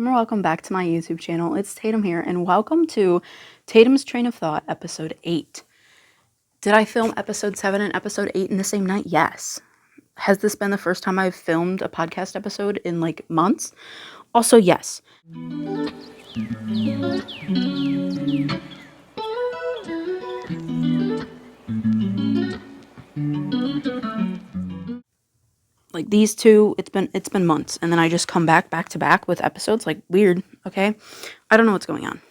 Welcome back to my YouTube channel. It's Tatum here, and welcome to Tatum's Train of Thought, episode 8. Did I film episode 7 and episode 8 in the same night? Yes. Has this been the first time I've filmed a podcast episode in like months? Also, yes. Like these two, it's been months, and then I just come back to back with episodes. Like, weird, okay? I don't know what's going on.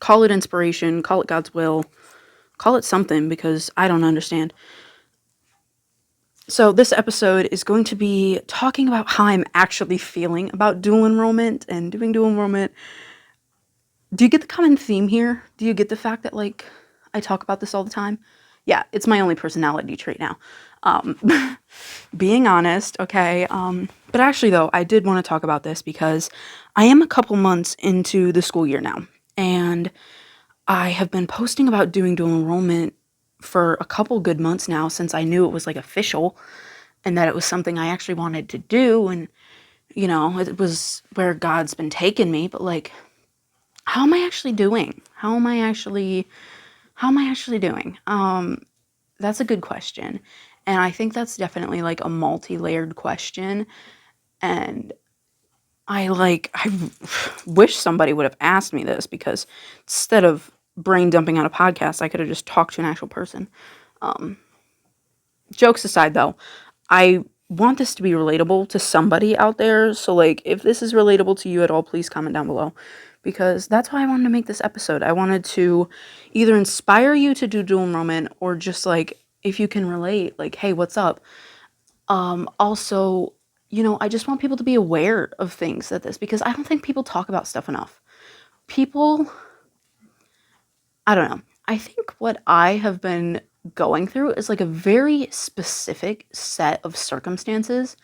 Call it inspiration, call it God's will, call it something, because I don't understand. So this episode is going to be talking about how I'm actually feeling about dual enrollment and doing dual enrollment. Do you get the common theme here? Do you get the fact that, like, I talk about this all the time? Yeah, it's my only personality trait now. Being honest, okay? But actually, though, I did want to talk about this because I am a couple months into the school year now, and I have been posting about doing dual enrollment for a couple good months now, since I knew it was like official and that it was something I actually wanted to do, and you know, it was where God's been taking me. But like, how am I actually doing? How am I actually doing? That's a good question. And I think that's definitely like a multi-layered question. And I wish somebody would have asked me this, because instead of brain dumping on a podcast, I could have just talked to an actual person. Jokes aside, though, I want this to be relatable to somebody out there. So, like, if this is relatable to you at all, please comment down below, because that's why I wanted to make this episode. I wanted to either inspire you to do dual enrollment, or just, like, if you can relate, like, hey, what's up? Also, you know, I just want people to be aware of things like this, because I don't think people talk about stuff enough. People, I don't know. I think what I have been going through is like a very specific set of circumstances.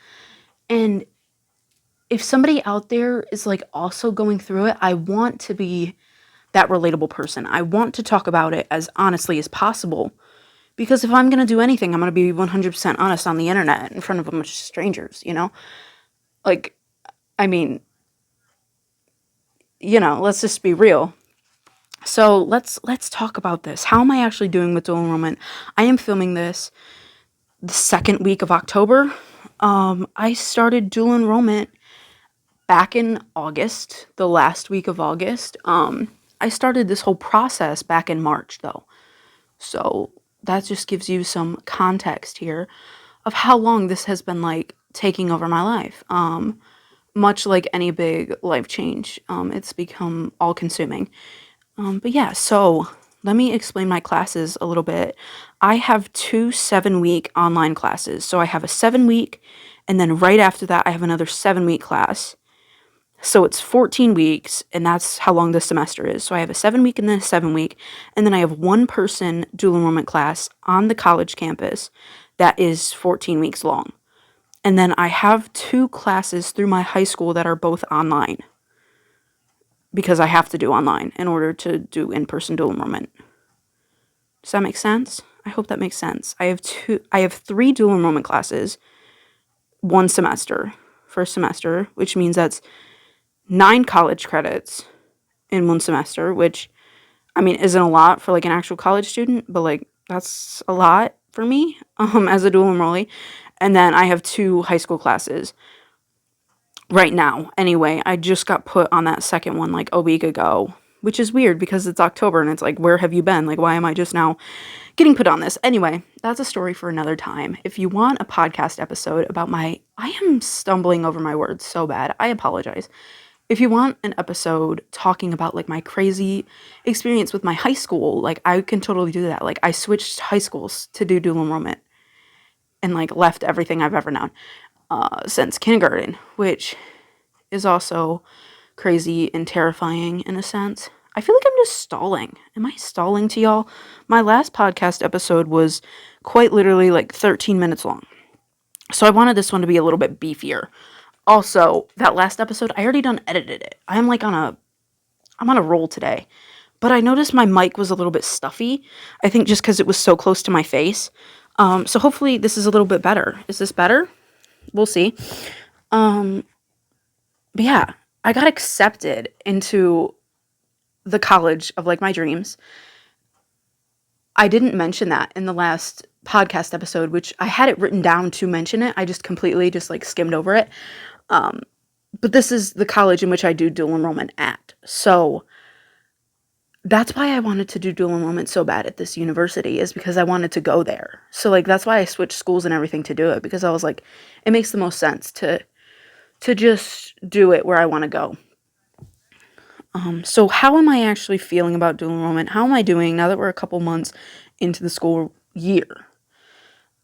And if somebody out there is like also going through it, I want to be that relatable person. I want to talk about it as honestly as possible. Because if I'm going to do anything, I'm going to be 100% honest on the internet in front of a bunch of strangers, you know? Like, I mean, you know, let's just be real. So let's talk about this. How am I actually doing with dual enrollment? I am filming this the second week of October. I started dual enrollment back in August, the last week of August. I started this whole process back in March, though. So that just gives you some context here of how long this has been like taking over my life. Much like any big life change, it's become all consuming. But yeah, so let me explain my classes a little bit. I have 2 7-week online classes. So I have a 7-week, and then right after that, I have another 7-week class. So it's 14 weeks, and that's how long the semester is. So I have a 7-week and then a 7-week, and then I have one person dual enrollment class on the college campus that is 14 weeks long. And then I have 2 classes through my high school that are both online, because I have to do online in order to do in-person dual enrollment. Does that make sense? I hope that makes sense. I have 3 dual enrollment classes, one semester, first semester, which means that's 9 college credits in one semester, which, I mean, isn't a lot for like an actual college student, but like that's a lot for me as a dual enrollee. And then I have 2 high school classes right now. Anyway, I just got put on that second one like a week ago, which is weird because it's October and it's like, where have you been? Like, why am I just now getting put on this? Anyway, that's a story for another time. If you want a podcast episode about I am stumbling over my words so bad. I apologize. If you want an episode talking about like my crazy experience with my high school, like I can totally do that. Like I switched high schools to do dual enrollment and like left everything I've ever known since kindergarten, which is also crazy and terrifying in a sense. I feel like I'm just stalling. Am I stalling to y'all? My last podcast episode was quite literally like 13 minutes long. So I wanted this one to be a little bit beefier. Also, that last episode, I already done edited it. I'm on a roll today. But I noticed my mic was a little bit stuffy. I think just because it was so close to my face. So hopefully this is a little bit better. Is this better? We'll see. But yeah, I got accepted into the college of like my dreams. I didn't mention that in the last podcast episode, which I had it written down to mention it. I just completely just like skimmed over it. But this is the college in which I do dual enrollment at. So that's why I wanted to do dual enrollment so bad at this university, is because I wanted to go there. So like that's why I switched schools and everything to do it, because I was like, it makes the most sense to just do it where I want to go. So how am I actually feeling about dual enrollment? How am I doing now that we're a couple months into the school year?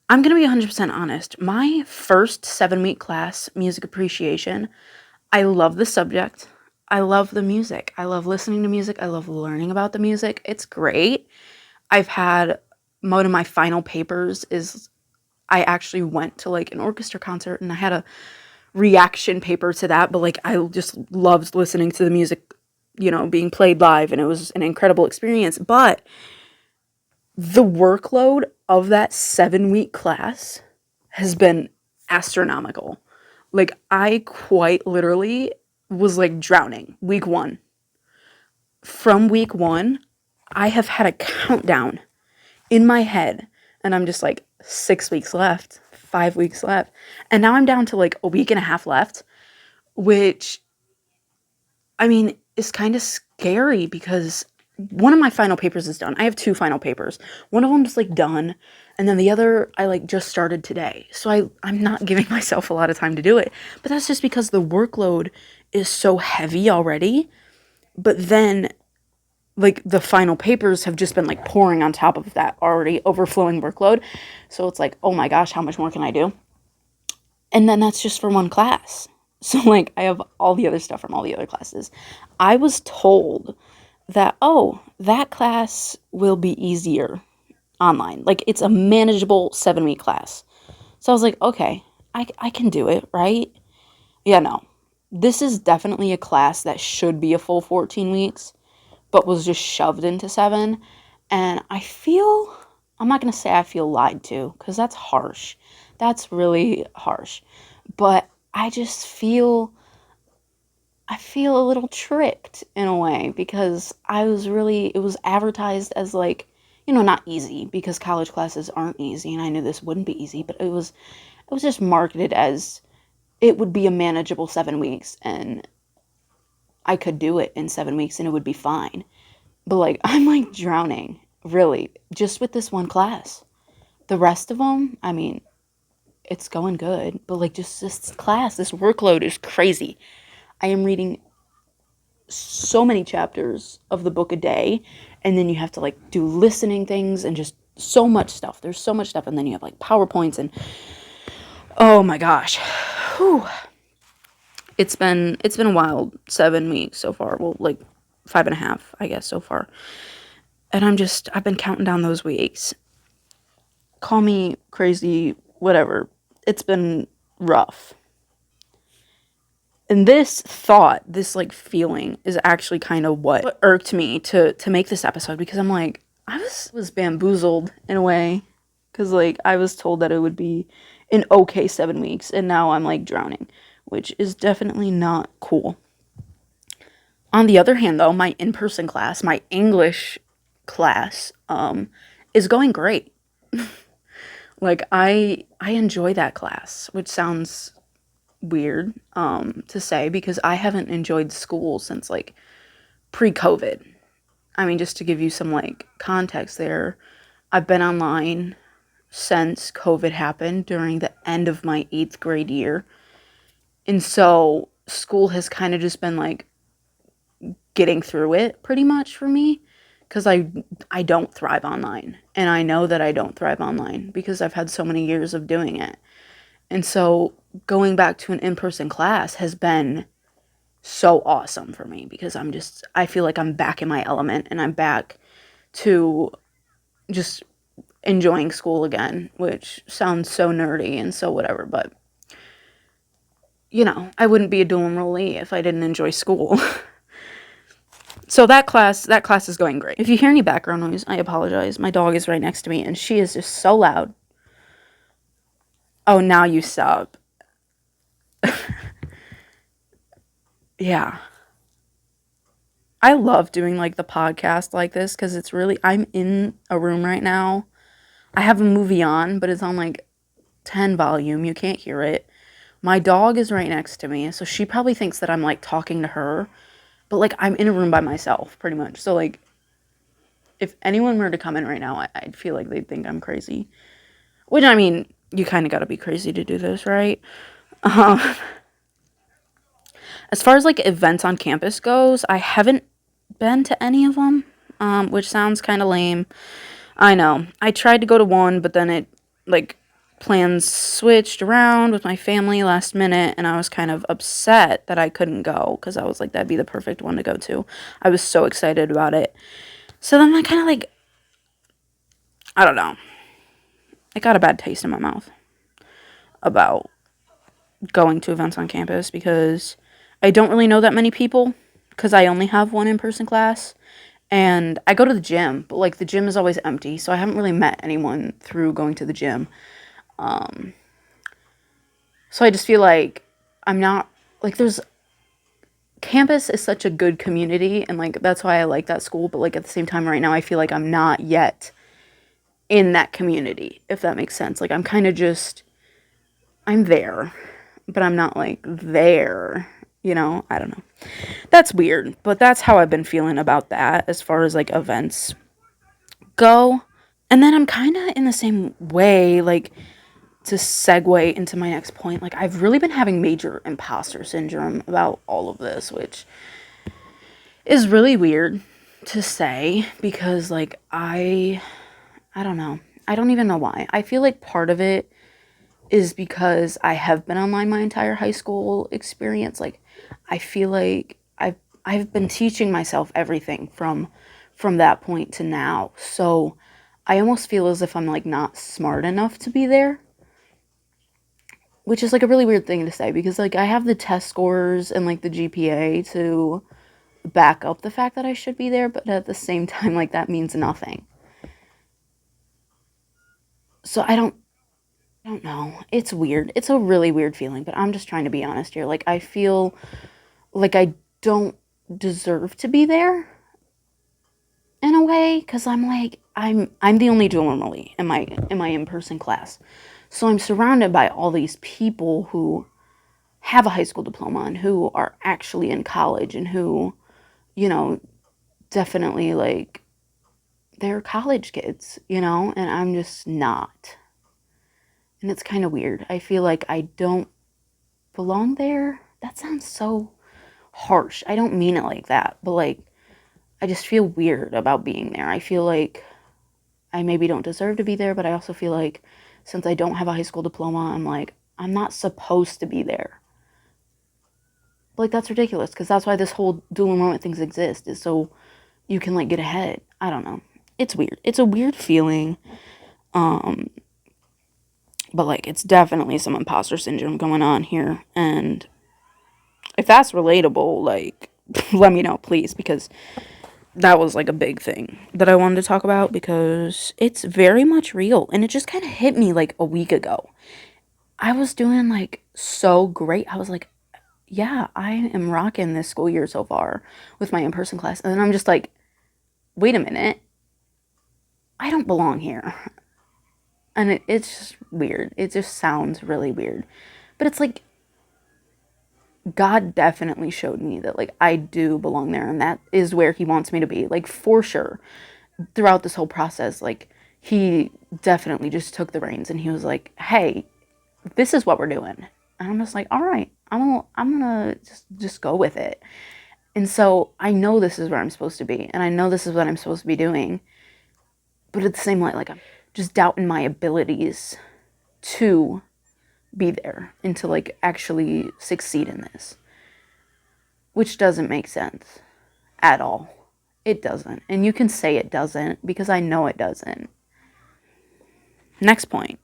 I'm going to be 100% honest. My first 7-week class, music appreciation, I love the subject. I love the music. I love listening to music. I love learning about the music. It's great. I've had one of my final papers is I actually went to like an orchestra concert and I had a reaction paper to that, but like I just loved listening to the music, being played live, and it was an incredible experience. But the workload of that 7-week class has been astronomical. Like I quite literally was like drowning week 1. From week 1, I have had a countdown in my head, and I'm just like 6 weeks left, 5 weeks left. And now I'm down to like a week and a half left, which I mean, is kind of scary because one of my final papers is done. I have 2 final papers. One of them's like done, and then the other I like just started today. So I'm not giving myself a lot of time to do it. But that's just because the workload is so heavy already. But then like the final papers have just been like pouring on top of that already overflowing workload. So it's like, "Oh my gosh, how much more can I do?" And then that's just for one class. So like I have all the other stuff from all the other classes. I was told that, oh, that class will be easier online. Like it's a manageable 7-week class. So I was like, okay, I can do it, right? Yeah, no. This is definitely a class that should be a full 14 weeks, but was just shoved into 7. And I'm not going to say I feel lied to, because that's harsh. That's really harsh. But I feel a little tricked in a way, because it was advertised as like, not easy, because college classes aren't easy, and I knew this wouldn't be easy, but it was just marketed as it would be a manageable 7 weeks, and I could do it in 7 weeks and it would be fine. But like, I'm like drowning, really, just with this one class. The rest of them, I mean, it's going good, but like just this class, this workload is crazy. I am reading so many chapters of the book a day, and then you have to like do listening things and just so much stuff. There's so much stuff, and then you have like PowerPoints, and oh my gosh. Whew. It's been a wild 7 weeks so far. Well, like 5.5, I guess, so far. And I've been counting down those weeks. Call me crazy, whatever. It's been rough. And this like feeling is actually kind of what irked me to make this episode, because I'm like, I was bamboozled in a way, because like I was told that it would be an okay 7 weeks, and now I'm like drowning, which is definitely not cool. On the other hand, though, my in-person class, my English class, is going great. Like I enjoy that class, which sounds weird to say, because I haven't enjoyed school since like pre-COVID. I mean, just to give you some like context there, I've been online since COVID happened during the end of my 8th grade year. And so school has kind of just been like getting through it pretty much for me, because I don't thrive online, and I know that I don't thrive online because I've had so many years of doing it. And so going back to an in-person class has been so awesome for me, because I feel like I'm back in my element, and I'm back to just enjoying school again, which sounds so nerdy and so whatever, but I wouldn't be a dual enrollee if I didn't enjoy school. So that class is going great. If you hear any background noise, I apologize. My dog is right next to me, and she is just so loud. Oh, now you stop. Yeah. I love doing like the podcast like this because it's really, I'm in a room right now. I have a movie on, but it's on like 10 volume. You can't hear it. My dog is right next to me, so she probably thinks that I'm like talking to her, but like I'm in a room by myself pretty much. So like if anyone were to come in right now, I'd feel like they'd think I'm crazy. Which, I mean, you kind of got to be crazy to do this, right? Um, as far as like events on campus goes, I haven't been to any of them, which sounds kind of lame. I know. I tried to go to one, but then it, like, plans switched around with my family last minute, and I was kind of upset that I couldn't go because I was like, that'd be the perfect one to go to. I was so excited about it. So then I kind of like, I don't know. I got a bad taste in my mouth about going to events on campus because I don't really know that many people because I only have one in person class. And I go to the gym, but like the gym is always empty, so I haven't really met anyone through going to the gym. So I just feel like I'm not like there's campus is such a good community and like that's why I like that school, but like at the same time right now I feel like I'm not yet in that community, if that makes sense. Like I'm kind of just I'm there, but I'm not like there, you know? I don't know. That's weird, but that's how I've been feeling about that as far as like events go. And then I'm kind of in the same way, like to segue into my next point, like I've really been having major imposter syndrome about all of this, which is really weird to say because like I don't know. I don't even know why. I feel like part of it is because I have been online my entire high school experience. Like I feel like I've been teaching myself everything from that point to now. So I almost feel as if I'm like not smart enough to be there, which is like a really weird thing to say because like I have the test scores and like the GPA to back up the fact that I should be there, but at the same time like that means nothing. So I don't know. It's weird. It's a really weird feeling, but I'm just trying to be honest here. Like I feel like I don't deserve to be there in a way cuz I'm like I'm the only dual enrollee in my in-person class. So I'm surrounded by all these people who have a high school diploma and who are actually in college and who, you know, definitely like they're college kids, you know, and I'm just not. And it's kind of weird. I feel like I don't belong there. That sounds so harsh. I don't mean it like that, but like I just feel weird about being there. I feel like I maybe don't deserve to be there, but I also feel like since I don't have a high school diploma, I'm like I'm not supposed to be there. Like that's ridiculous because that's why this whole dual enrollment things exist is so you can like get ahead. I don't know. It's weird. It's a weird feeling. Um, but like it's definitely some imposter syndrome going on here. And if that's relatable, like let me know, please, because that was like a big thing that I wanted to talk about because it's very much real and it just kind of hit me like a week ago. I was doing like so great. I was like, yeah, I am rocking this school year so far with my in-person class. And then I'm just like, wait a minute, I don't belong here. And it's just weird. It just sounds really weird. But it's like God definitely showed me that like I do belong there and that is where he wants me to be. Like for sure. Throughout this whole process, like he definitely just took the reins and he was like, "Hey, this is what we're doing." And I'm just like, "All right. I'm gonna just go with it." And so I know this is where I'm supposed to be and I know this is what I'm supposed to be doing. But at the same light, like I'm just doubting my abilities to be there and to like actually succeed in this, which doesn't make sense at all. It doesn't. And you can say it doesn't because I know it doesn't. Next point.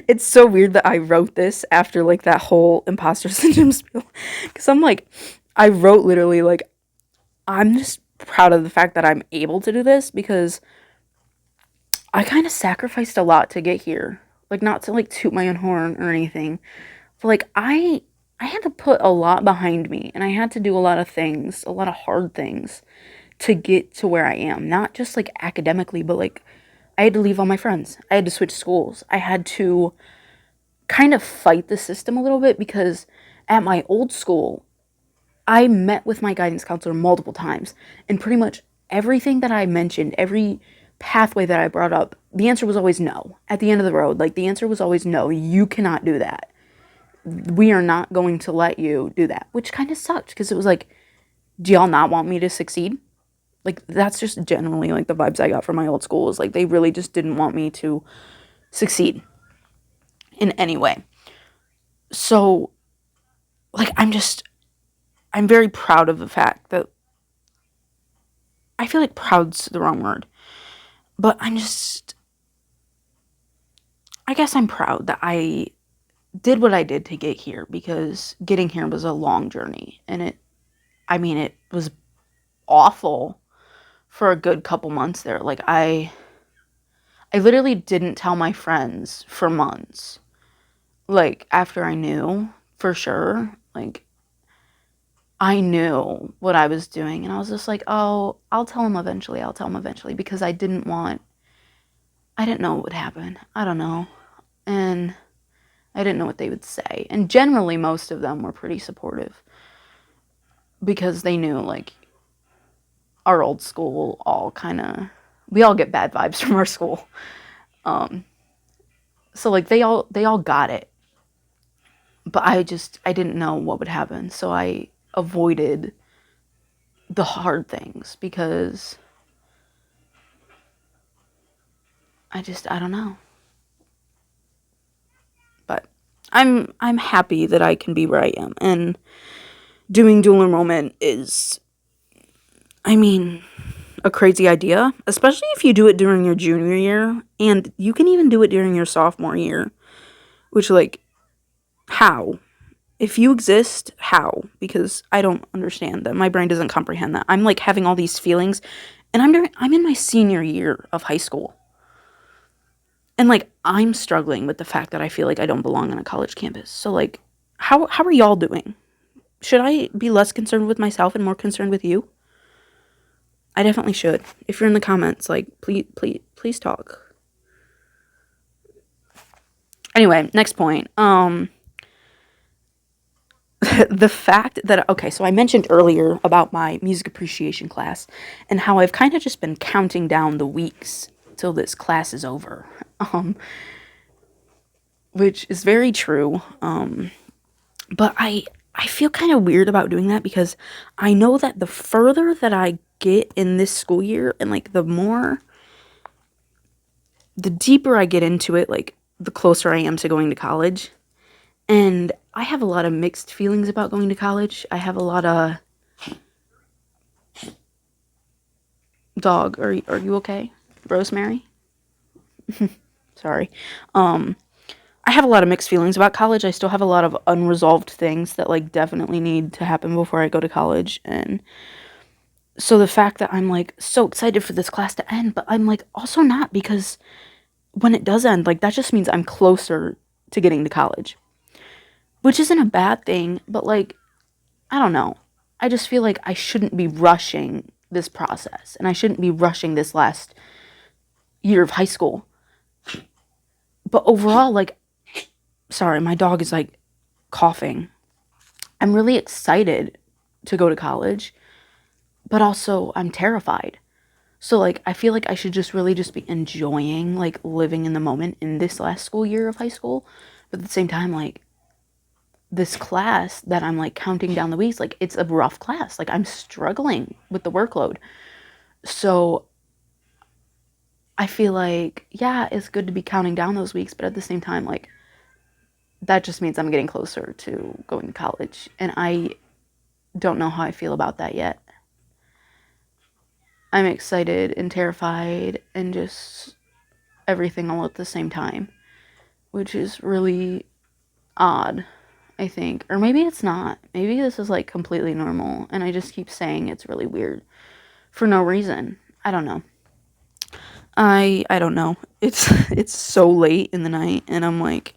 It's so weird that I wrote this after like that whole imposter syndrome spiel because I'm like I wrote literally like I'm just proud of the fact that I'm able to do this because I kind of sacrificed a lot to get here. Like not to like toot my own horn or anything. But like I had to put a lot behind me, and I had to do a lot of things, a lot of hard things to get to where I am. Not just like academically, but like I had to leave all my friends. I had to switch schools. I had to kind of fight the system a little bit because at my old school, I met with my guidance counselor multiple times, and pretty much everything that I mentioned, every pathway that I brought up, the answer was always no. At the end of the road, like the answer was always no, you cannot do that. We are not going to let you do that, which kind of sucked because it was like, do y'all not want me to succeed? Like, that's just generally like the vibes I got from my old school is like they really just didn't want me to succeed in any way. So, like, I'm very proud of the fact that I feel like proud's the wrong word, but I guess I'm proud that I did what I did to get here because getting here was a long journey and it was awful for a good couple months there. Like, I literally didn't tell my friends for months. Like, after I knew for sure, like, I knew what I was doing, and I was just like, oh, I'll tell him eventually, because I didn't know what would happen. I don't know. And I didn't know what they would say. And generally, most of them were pretty supportive because they knew, like, our old school we all get bad vibes from our school. So, like, they all got it. But I didn't know what would happen. So I avoided the hard things because I don't know. But I'm happy that I can be where I am, and doing dual enrollment is, I mean, a crazy idea, especially if you do it during your junior year, and you can even do it during your sophomore year, which, like, how? If you exist, how? Because I don't understand that. My brain doesn't comprehend that. I'm like having all these feelings, and I'm in my senior year of high school. And like I'm struggling with the fact that I feel like I don't belong on a college campus. So like how are y'all doing? Should I be less concerned with myself and more concerned with you? I definitely should. If you're in the comments, like please talk. Anyway, next point. The fact that, okay, so I mentioned earlier about my music appreciation class and how I've kind of just been counting down the weeks till this class is over, which is very true. But I feel kind of weird about doing that because I know that the further that I get in this school year and like the deeper I get into it, like the closer I am to going to college. And I have a lot of mixed feelings about going to college. I have a lot of... Dog, are you okay? Rosemary? Sorry. I have a lot of mixed feelings about college. I still have a lot of unresolved things that, like, definitely need to happen before I go to college. And so the fact that I'm, like, so excited for this class to end, but I'm, like, also not, because when it does end, like, that just means I'm closer to getting to college. Which isn't a bad thing, but, like, I don't know. I just feel like I shouldn't be rushing this process, and I shouldn't be rushing this last year of high school. But overall, like, sorry, my dog is, like, coughing. I'm really excited to go to college, but also I'm terrified. So, like, I feel like I should just really just be enjoying, like, living in the moment in this last school year of high school. But at the same time, like, this class that I'm, like, counting down the weeks, like, it's a rough class. Like, I'm struggling with the workload. So I feel like, yeah, it's good to be counting down those weeks, but at the same time, like, that just means I'm getting closer to going to college. And I don't know how I feel about that yet. I'm excited and terrified and just everything all at the same time, which is really odd, I think. Or maybe it's not. Maybe this is, like, completely normal, and I just keep saying it's really weird for no reason. I don't know. I don't know. It's so late in the night, and I'm, like,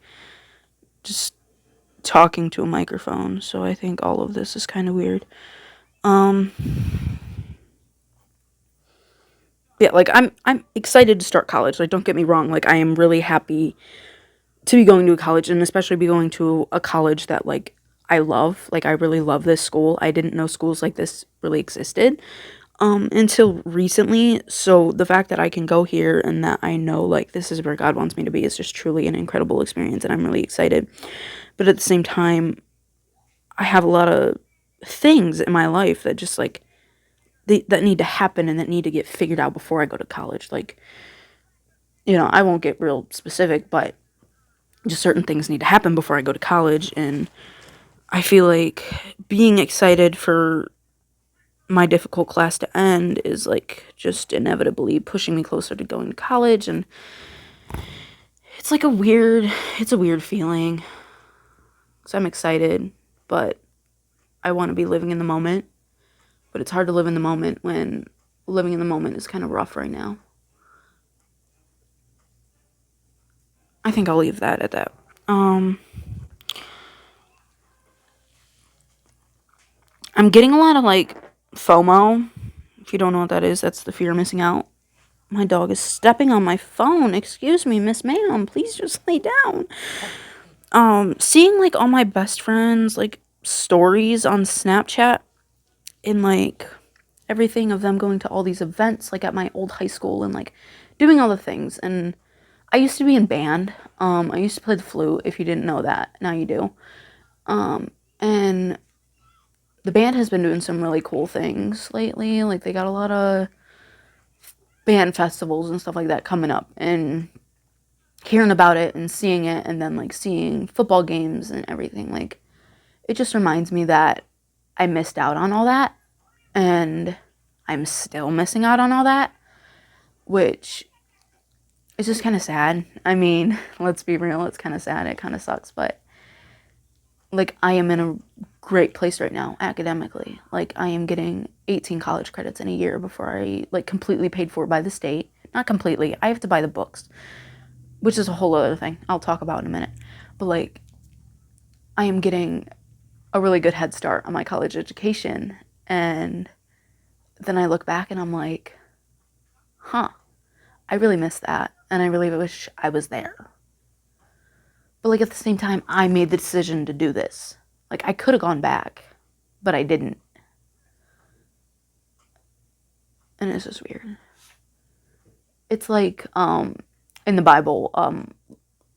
just talking to a microphone, so I think all of this is kind of weird. Um, yeah, like I'm excited to start college. Like, don't get me wrong. Like, I am really happy to be going to a college, and especially be going to a college that like I love. Like, I really love this school. I didn't know schools like this really existed until recently. So the fact that I can go here and that I know like this is where God wants me to be is just truly an incredible experience, and I'm really excited. But at the same time, I have a lot of things in my life that just like that need to happen and that need to get figured out before I go to college. Like, I won't get real specific, but just certain things need to happen before I go to college. And I feel like being excited for my difficult class to end is like just inevitably pushing me closer to going to college. And it's like it's a weird feeling. So I'm excited, but I want to be living in the moment. But it's hard to live in the moment when living in the moment is kind of rough right now. I think I'll leave that at that. I'm getting a lot of like FOMO. If you don't know what that is, that's the fear of missing out. My dog is stepping on my phone. Excuse me, Miss Ma'am. Please just lay down. Seeing like all my best friends like stories on Snapchat and like everything of them going to all these events like at my old high school and like doing all the things. And I used to be in band. I used to play the flute. If you didn't know that, now you do. And the band has been doing some really cool things lately. Like, they got a lot of band festivals and stuff like that coming up, and hearing about it and seeing it, and then like seeing football games and everything, like, it just reminds me that I missed out on all that, and I'm still missing out on all that, which is just kind of sad. I mean, let's be real, it's kind of sad, it kind of sucks, but like, I am in a great place right now academically. Like, I am getting 18 college credits in a year before I like completely paid for by the state. Not completely. I have to buy the books, which is a whole other thing I'll talk about in a minute. But like, I am getting a really good head start on my college education, and then I look back and I'm like, huh, I really miss that, and I really wish I was there. But like, at the same time, I made the decision to do this. Like, I could have gone back, but I didn't. And it's just weird. It's like in the Bible,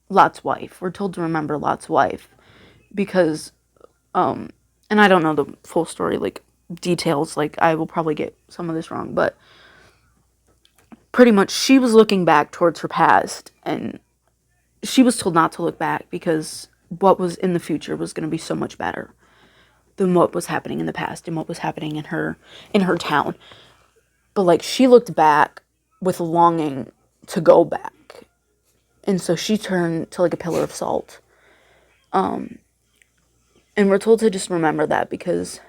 Lot's wife. We're told to remember Lot's wife because and I don't know the full story, like details, like I will probably get some of this wrong, but pretty much she was looking back towards her past, and she was told not to look back because what was in the future was going to be so much better than what was happening in the past and what was happening in her town. But like, she looked back with longing to go back, and so she turned to like a pillar of salt. And we're told to just remember that because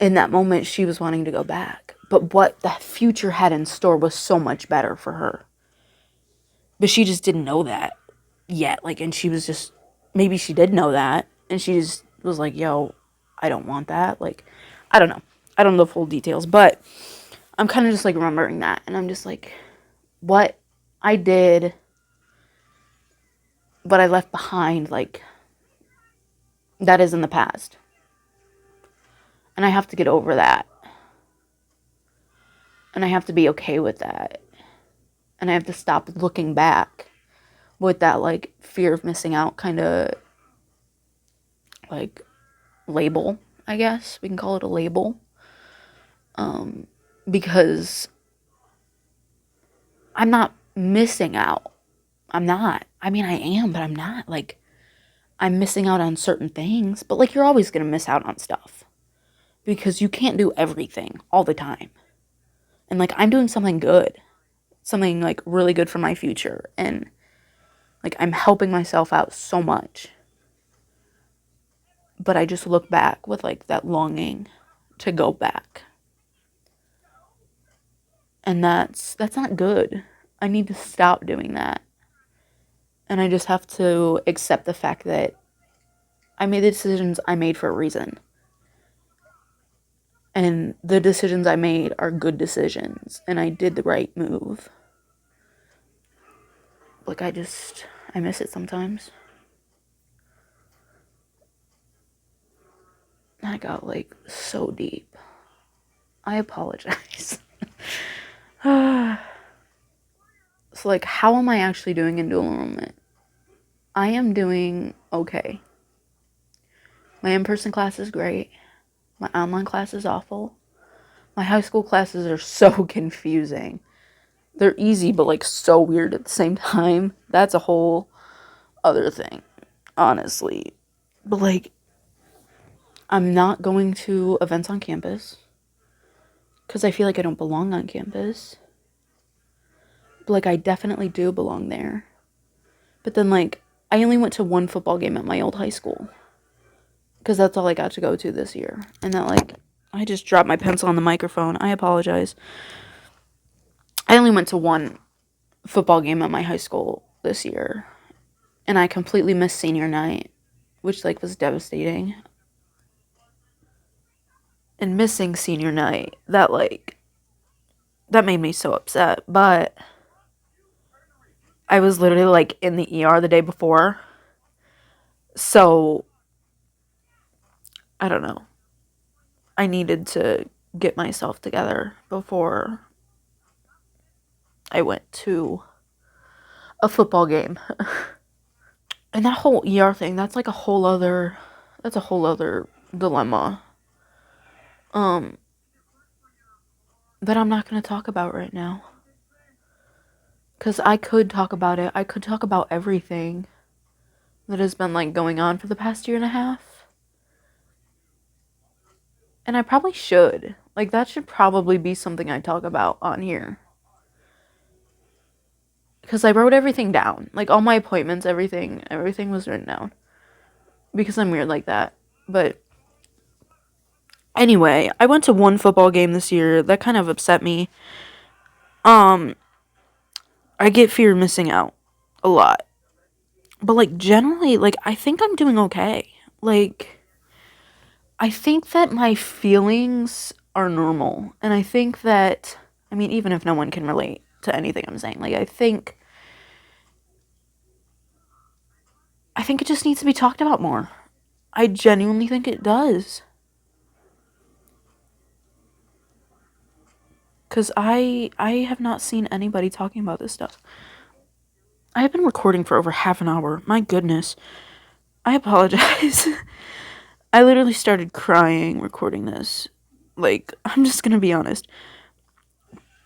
in that moment she was wanting to go back, but what the future had in store was so much better for her. But she just didn't know that yet. Like, and she was just, maybe she did know that, and she just was like, yo, I don't want that. Like, I don't know. I don't know the full details, but I'm kind of just like remembering that, and I'm just like, what I did, what I left behind, like, that is in the past. And I have to get over that. And I have to be okay with that. And I have to stop looking back with that, like, fear of missing out kind of, like, label, I guess. We can call it a label. Because I'm not missing out. I'm not. I mean, I am, but I'm not. Like, I'm missing out on certain things. But, like, you're always going to miss out on stuff. Because you can't do everything all the time. And, like, I'm doing something good. Something, like, really good for my future. And, like, I'm helping myself out so much. But I just look back with, like, that longing to go back. And that's not good. I need to stop doing that. And I just have to accept the fact that I made the decisions I made for a reason. And the decisions I made are good decisions. And I did the right move. Like, I miss it sometimes. I got, like, so deep. I apologize. So, like, how am I actually doing in dual enrollment? I am doing okay. My in-person class is great. My online class is awful. My high school classes are so confusing. They're easy, but, like, so weird at the same time. That's a whole other thing, honestly. But, like, I'm not going to events on campus because I feel like I don't belong on campus. But, like, I definitely do belong there. But then, like, I only went to one football game at my old high school because that's all I got to go to this year. And that, like, I just dropped my pencil on the microphone. I apologize. I only went to one football game at my high school this year. And I completely missed senior night, which, like, was devastating. And missing senior night, that made me so upset. But I was literally, like, in the ER the day before. So, I don't know. I needed to get myself together before I went to a football game. And that whole ER thing, that's a whole other dilemma. That I'm not going to talk about right now. Cuz I could talk about it. I could talk about everything that has been, like, going on for the past year and a half. And I probably should. Like, that should probably be something I talk about on here. Because I wrote everything down. Like, all my appointments, everything was written down. Because I'm weird like that. But anyway, I went to one football game this year. That kind of upset me. I get fear of missing out a lot. But, like, generally, like, I think I'm doing okay. Like, I think that my feelings are normal. And I think that, I mean, even if no one can relate to anything I'm saying, like, I think it just needs to be talked about more. I genuinely think it does. Because I have not seen anybody talking about this stuff. I have been recording for over half an hour. My goodness. I apologize. I literally started crying recording this. Like, I'm just gonna be honest.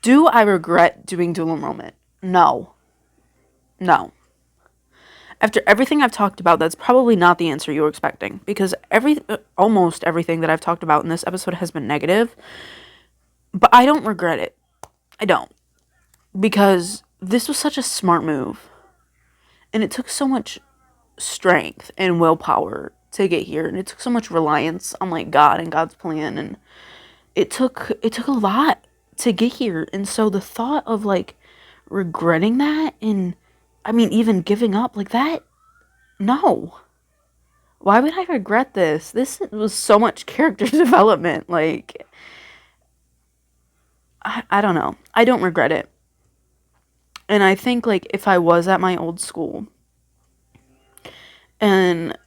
Do I regret doing dual enrollment? No. No. After everything I've talked about, that's probably not the answer you were expecting. Because almost everything that I've talked about in this episode has been negative. But I don't regret it. I don't. Because this was such a smart move. And it took so much strength and willpower to get here. And it took so much reliance on, like, God and God's plan. And it took a lot to get here. And so the thought of, like, regretting that and, I mean, even giving up, like, that, no. Why would I regret this? This was so much character development. Like, I don't know. I don't regret it. And I think, like, if I was at my old school and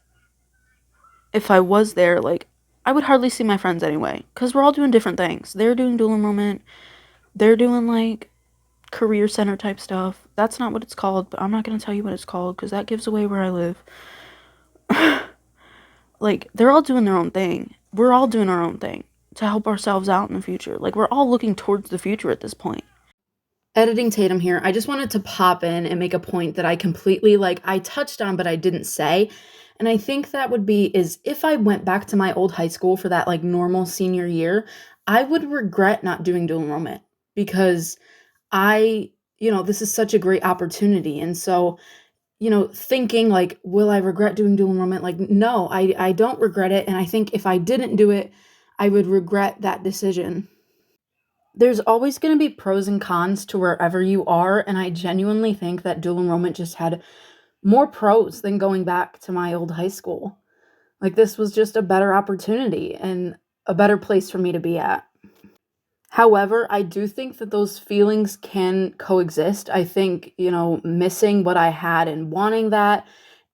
if I was there, like, I would hardly see my friends anyway. Because we're all doing different things. They're doing dual enrollment. They're doing, like, career center type stuff. That's not what it's called, but I'm not going to tell you what it's called because that gives away where I live. Like, they're all doing their own thing. We're all doing our own thing to help ourselves out in the future. Like, we're all looking towards the future at this point. Editing Tatum here. I just wanted to pop in and make a point that I completely, like, I touched on, but I didn't say. And I think that would be is if I went back to my old high school for that, like, normal senior year, I would regret not doing dual enrollment because this is such a great opportunity. And so, thinking, like, will I regret doing dual enrollment? Like, no, I don't regret it. And I think if I didn't do it, I would regret that decision. There's always going to be pros and cons to wherever you are, and I genuinely think that dual enrollment just had more pros than going back to my old high school. Like, this was just a better opportunity and a better place for me to be at. However, I do think that those feelings can coexist. I think, missing what I had and wanting that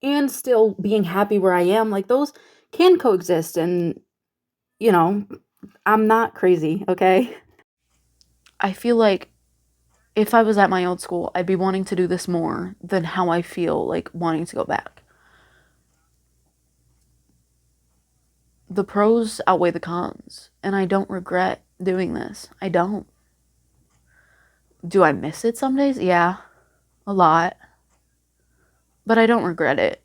and still being happy where I am, like, those can coexist. And, you know, I'm not crazy, okay? I feel like if I was at my old school, I'd be wanting to do this more than how I feel like wanting to go back. The pros outweigh the cons, and I don't regret doing this. I don't. Do I miss it some days? Yeah, a lot. But I don't regret it.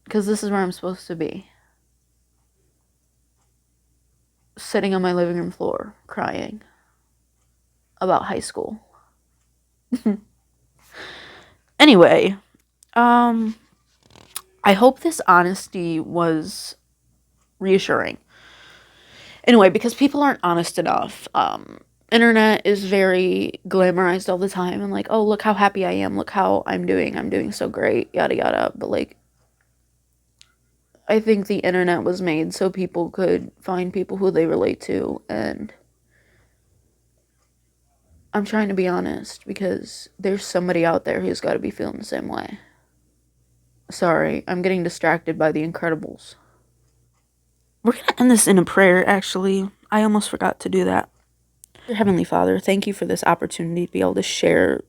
Because this is where I'm supposed to be. Sitting on my living room floor, crying about high school. Anyway, I hope this honesty was reassuring. Anyway, because people aren't honest enough. Internet is very glamorized all the time and like, oh, look how happy I am. Look how I'm doing so great, yada yada. But like, I think the internet was made so people could find people who they relate to, and I'm trying to be honest because there's somebody out there who's got to be feeling the same way. Sorry, I'm getting distracted by The Incredibles. We're going to end this in a prayer, actually. I almost forgot to do that. Dear Heavenly Father, thank you for this opportunity to be able to share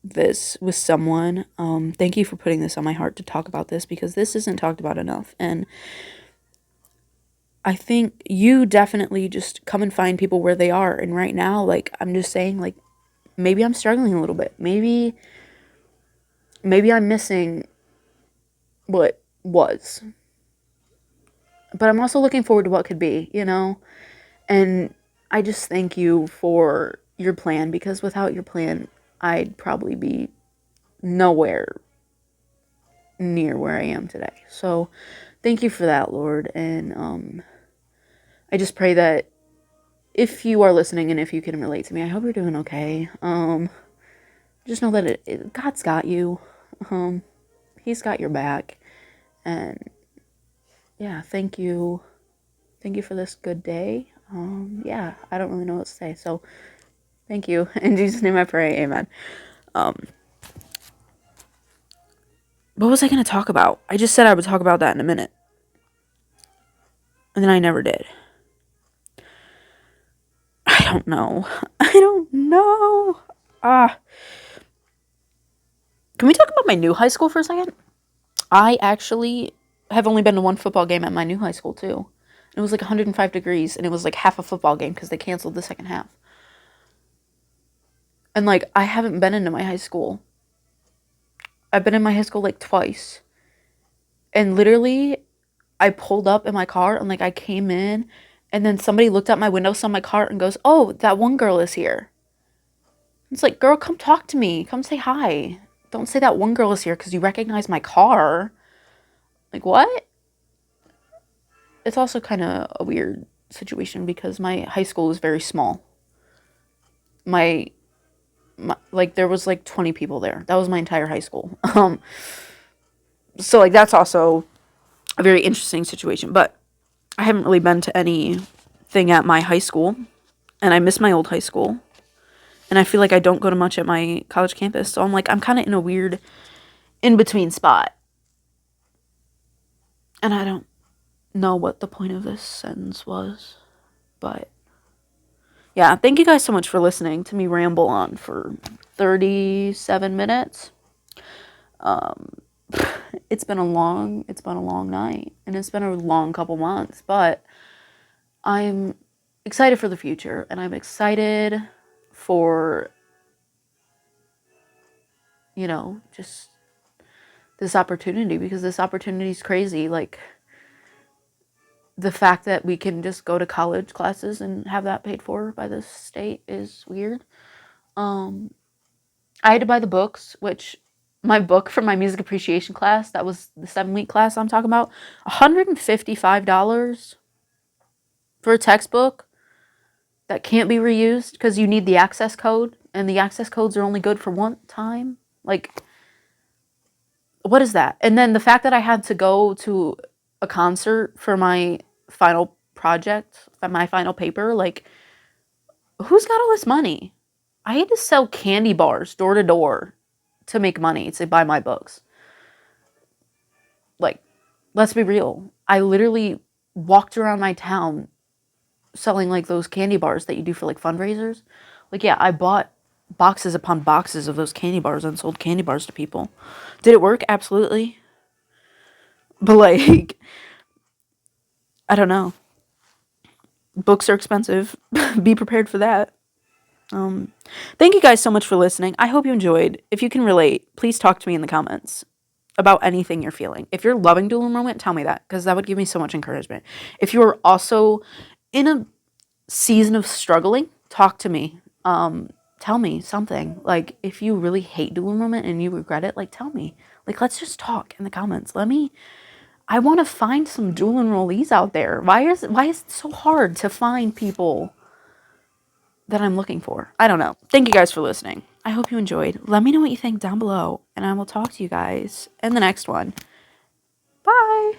this with someone. Thank you for putting this on my heart to talk about this because this isn't talked about enough. And I think you definitely just come and find people where they are. And right now, like, I'm just saying, like, maybe I'm struggling a little bit. Maybe I'm missing what was. But I'm also looking forward to what could be, And I just thank you for your plan because without your plan, I'd probably be nowhere near where I am today. So thank you for that, Lord. And I just pray that if you are listening and if you can relate to me, I hope you're doing okay. Just know that God's got you. He's got your back. And yeah, thank you. Thank you for this good day. Yeah, I don't really know what to say. So thank you. In Jesus' name I pray. Amen. What was I going to talk about? I just said I would talk about that in a minute. And then I never did. I don't know. Can we talk about my new high school for a second? I actually have only been to one football game at my new high school, too. It was like 105 degrees, and it was like half a football game because they canceled the second half. And like, I haven't been into my high school. I've been in my high school like twice. And literally, I pulled up in my car and like I came in, and then somebody looked out my window, saw my car, and goes, "Oh, that one girl is here." It's like, girl, come talk to me. Come say hi. Don't say that one girl is here because you recognize my car. Like, what? It's also kind of a weird situation because my high school is very small. My like there was like 20 people there. That was my entire high school. So like that's also a very interesting situation. But I haven't really been to anything at my high school, and I miss my old high school. And I feel like I don't go to much at my college campus. So I'm kind of in a weird in-between spot. And I don't know what the point of this sentence was. But yeah, thank you guys so much for listening to me ramble on for 37 minutes. It's been a long night, and it's been a long couple months, but I'm excited for the future, and I'm excited for, just this opportunity, because this opportunity is crazy. Like, the fact that we can just go to college classes and have that paid for by the state is weird. I had to buy the books, which my book from my music appreciation class, that was the 7-week class I'm talking about, $155 for a textbook that can't be reused because you need the access code, and the access codes are only good for one time. Like, what is that? And then the fact that I had to go to a concert for my final project, for my final paper, like, who's got all this money? I had to sell candy bars door to door to make money to buy my books. Like, let's be real. I literally walked around my town selling like those candy bars that you do for like fundraisers. Like, yeah, I bought boxes upon boxes of those candy bars and sold candy bars to people. Did it work? Absolutely. But like, I don't know. Books are expensive. Be prepared for that. Thank you guys so much for listening. I hope you enjoyed. If you can relate, please talk to me in the comments about anything you're feeling. If you're loving dual enrollment, tell me that, because that would give me so much encouragement. If you're also in a season of struggling, talk to me. Tell me something. Like, if you really hate dual enrollment and you regret it, like, tell me. Like, let's just talk in the comments. I want to find some dual enrollees out there. Why is it so hard to find people that I'm looking for? I don't know. Thank you guys for listening. I hope you enjoyed. Let me know what you think down below, and I will talk to you guys in the next one. Bye.